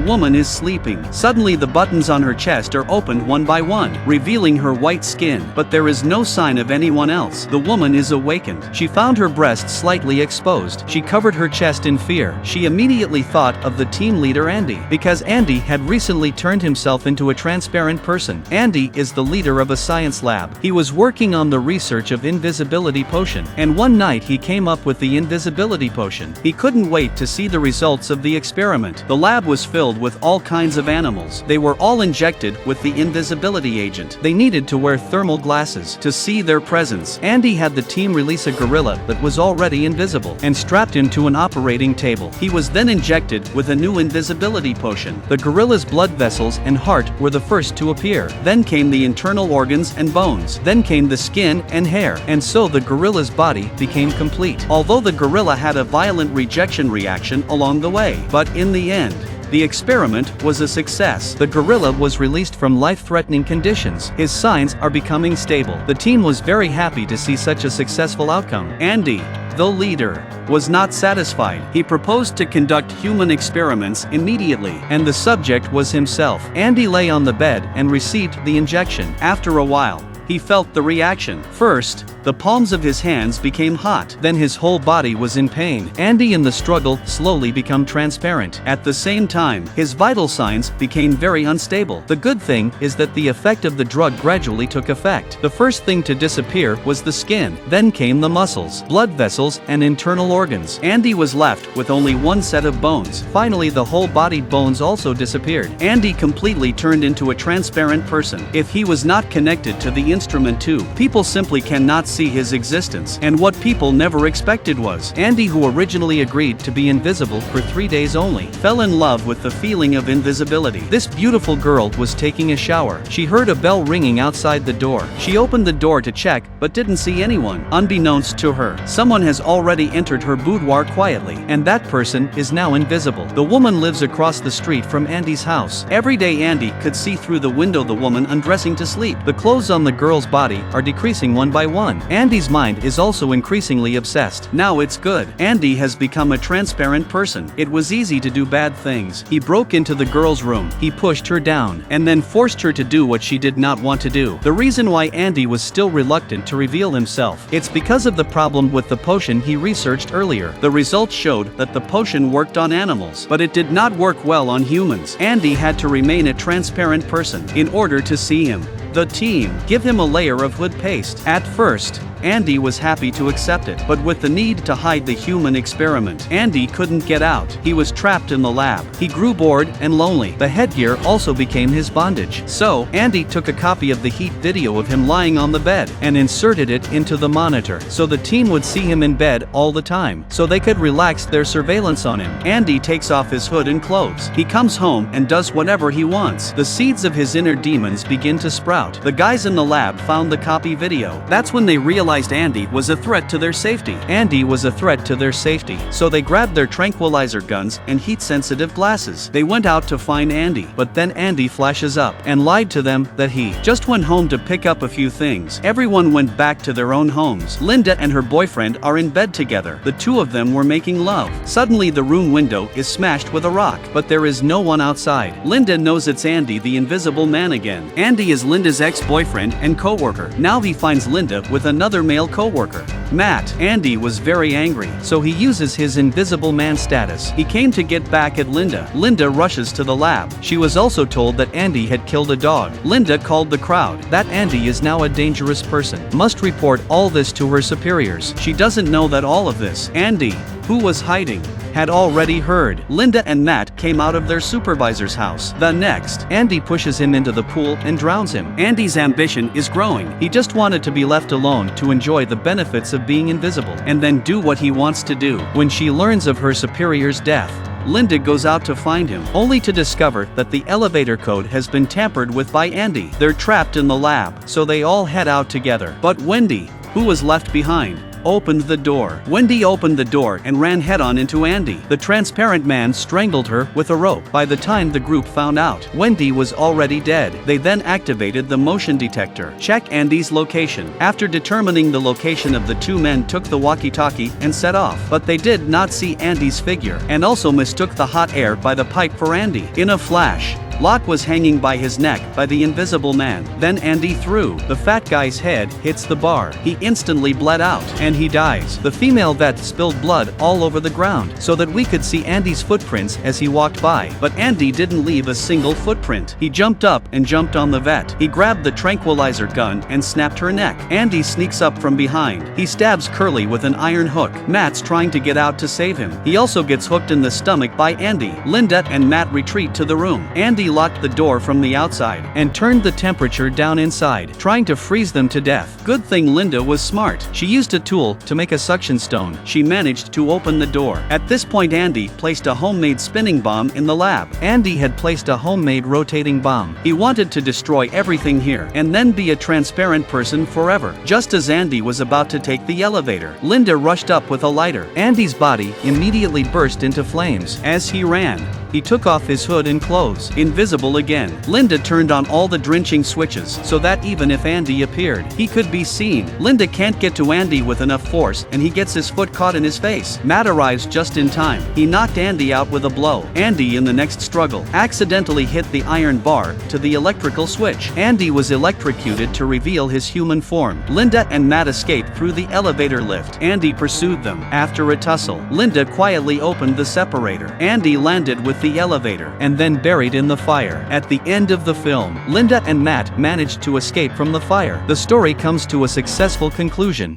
woman is sleeping. Suddenly the buttons on her chest are opened one by one, revealing her white skin, but there is no sign of anyone else. The woman is awakened. She found her breasts slightly exposed. She covered her chest in fear. She immediately thought of the team leader Andy, because Andy had recently turned himself into a transparent person. Andy is the leader of a science lab. He was working on the research of invisibility potion, and one night he came up with the invisibility potion. He couldn't wait to see the results of the experiment. The lab was filled with all kinds of animals. They were all injected with the invisibility agent. They needed to wear thermal glasses to see their presence. Andy had the team release a gorilla that was already invisible and strapped him to an operating table. He was then injected with a new invisibility potion. The gorilla's blood vessels and heart were the first to appear. Then came the internal organs and bones. Then came the skin and hair. And so the gorilla's body became complete. Although the gorilla had a violent rejection reaction along the way. But in the end, the experiment was a success. The gorilla was released from life-threatening conditions. His signs are becoming stable. The team was very happy to see such a successful outcome. Andy, the leader, was not satisfied. He proposed to conduct human experiments immediately, and the subject was himself. Andy lay on the bed and received the injection. After a while, he felt the reaction. First, the palms of his hands became hot. Then his whole body was in pain. Andy in the struggle slowly became transparent. At the same time, his vital signs became very unstable. The good thing is that the effect of the drug gradually took effect. The first thing to disappear was the skin. Then came the muscles, blood vessels, and internal organs. Andy was left with only one set of bones. Finally, the whole-bodied bones also disappeared. Andy completely turned into a transparent person. If he was not connected to the instrument tube, people simply cannot see his existence. And what people never expected was, Andy, who originally agreed to be invisible for 3 days only, fell in love with the feeling of invisibility. This beautiful girl was taking a shower. She heard a bell ringing outside the door. She opened the door to check, but didn't see anyone. Unbeknownst to her, someone has already entered her boudoir quietly, and that person is now invisible. The woman lives across the street from Andy's house. Every day Andy could see through the window the woman undressing to sleep. The clothes on the girl's body are decreasing one by one. Andy's mind is also increasingly obsessed. Now it's good. Andy has become a transparent person. It was easy to do bad things. He broke into the girl's room. He pushed her down, and then forced her to do what she did not want to do. The reason why Andy was still reluctant to reveal himself, it's because of the problem with the potion he researched earlier. The results showed that the potion worked on animals, but it did not work well on humans. Andy had to remain a transparent person in order to see him. The team give him a layer of hood paste. At first, Andy was happy to accept it, but with the need to hide the human experiment, Andy couldn't get out. He was trapped in the lab. He grew bored and lonely. The headgear also became his bondage. So, Andy took a copy of the heat video of him lying on the bed and inserted it into the monitor, so the team would see him in bed all the time, so they could relax their surveillance on him. Andy takes off his hood and clothes. He comes home and does whatever he wants. The seeds of his inner demons begin to sprout. The guys in the lab found the copy video. That's when they realized Andy was a threat to their safety. Andy was a threat to their safety, so they grabbed their tranquilizer guns and heat-sensitive glasses. They went out to find Andy, but then Andy flashes up and lied to them that he just went home to pick up a few things. Everyone went back to their own homes. Linda and her boyfriend are in bed together. The two of them were making love. Suddenly the room window is smashed with a rock, but there is no one outside. Linda knows it's Andy, the invisible man again. Andy is Linda's ex-boyfriend and co-worker. Now he finds Linda with another male co-worker, Matt. Andy was very angry, so he uses his invisible man status. He came to get back at Linda. Linda rushes to the lab. She was also told that Andy had killed a dog. Linda called the crowd that Andy is now a dangerous person, must report all this to her superiors. She doesn't know that all of this, Andy, who was hiding, had already heard. Linda and Matt came out of their supervisor's house. The next, Andy pushes him into the pool and drowns him. Andy's ambition is growing. He just wanted to be left alone to enjoy the benefits of being invisible, and then do what he wants to do. When she learns of her superior's death, Linda goes out to find him, only to discover that the elevator code has been tampered with by Andy. They're trapped in the lab, so they all head out together. But Wendy, who was left behind, opened the door. Wendy opened the door and ran head-on into Andy. The transparent man strangled her with a rope. By the time the group found out, Wendy was already dead. They then activated the motion detector. Check Andy's location. After determining the location of the two men, took the walkie-talkie and set off. But they did not see Andy's figure, and also mistook the hot air by the pipe for Andy. In a flash, Lot was hanging by his neck by the invisible man. Then Andy threw. The fat guy's head hits the bar. He instantly bled out, and he dies. The female vet spilled blood all over the ground, so that we could see Andy's footprints as he walked by. But Andy didn't leave a single footprint. He jumped up and jumped on the vet. He grabbed the tranquilizer gun and snapped her neck. Andy sneaks up from behind. He stabs Curly with an iron hook. Matt's trying to get out to save him. He also gets hooked in the stomach by Andy. Linda and Matt retreat to the room. Andy locked the door from the outside and turned the temperature down inside, trying to freeze them to death. Good thing Linda was smart. She used a tool to make a suction stone. She managed to open the door. At this point, Andy placed a homemade spinning bomb in the lab. Andy had placed a homemade rotating bomb. He wanted to destroy everything here and then be a transparent person forever. Just as Andy was about to take the elevator, Linda rushed up with a lighter. Andy's body immediately burst into flames. As he ran, he took off his hood and clothes. Invisible again, Linda turned on all the drenching switches so that even if Andy appeared, he could be seen. Linda can't get to Andy with enough force, and he gets his foot caught in his face. Matt arrives just in time. He knocked Andy out with a blow. Andy, in the next struggle, accidentally hit the iron bar to the electrical switch. Andy was electrocuted to reveal his human form. Linda and Matt escaped through the elevator lift. Andy pursued them. After a tussle, Linda quietly opened the separator. Andy landed with the elevator and then buried in the fire. At the end of the film, Linda and Matt managed to escape from the fire. The story comes to a successful conclusion.